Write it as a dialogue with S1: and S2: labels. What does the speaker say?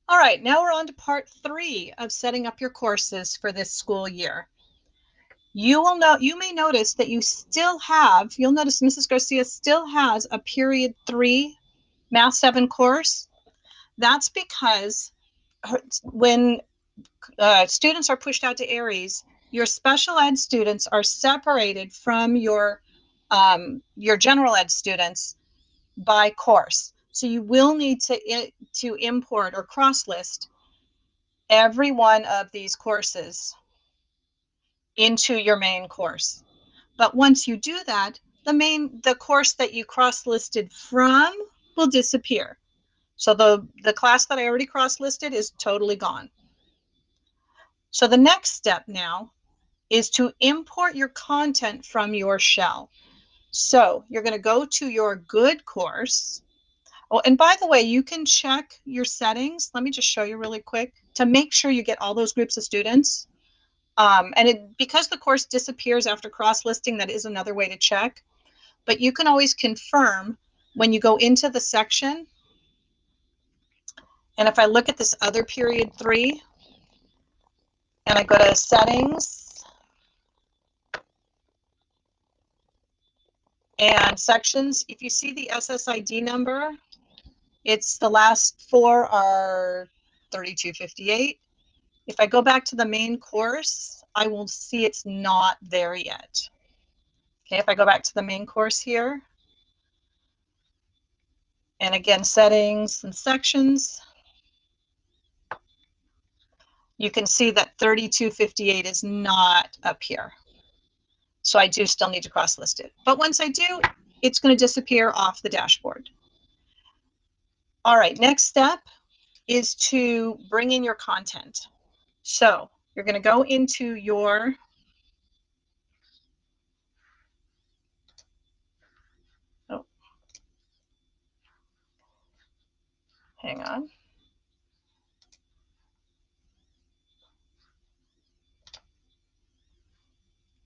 S1: All right, now we're on to part 3 of setting up your courses for this school year. You may notice that you'll notice Mrs. Garcia still has a period 3 Math 7 course. That's because when students are pushed out to Aries, your special ed students are separated from your general ed students by course. So you will need to import or cross list every one of these courses into your main course. But once you do that, the course that you cross listed from will disappear. So the class that I already cross listed is totally gone. So the next step now is to import your content from your shell. So you're going to go to your good course. Oh, and by the way, you can check your settings. Let me just show you really quick to make sure you get all those groups of students. Because the course disappears after cross-listing, that is another way to check. But you can always confirm when you go into the section. And if I look at this other period 3, and I go to settings and sections, if you see the SSID number, it's the last 4 are 3258. If I go back to the main course, I will see it's not there yet. Okay, if I go back to the main course here, and again, settings and sections, you can see that 3258 is not up here. So I do still need to cross list it. But once I do, it's going to disappear off the dashboard. All right, next step is to bring in your content. So you're going to go into your hang on.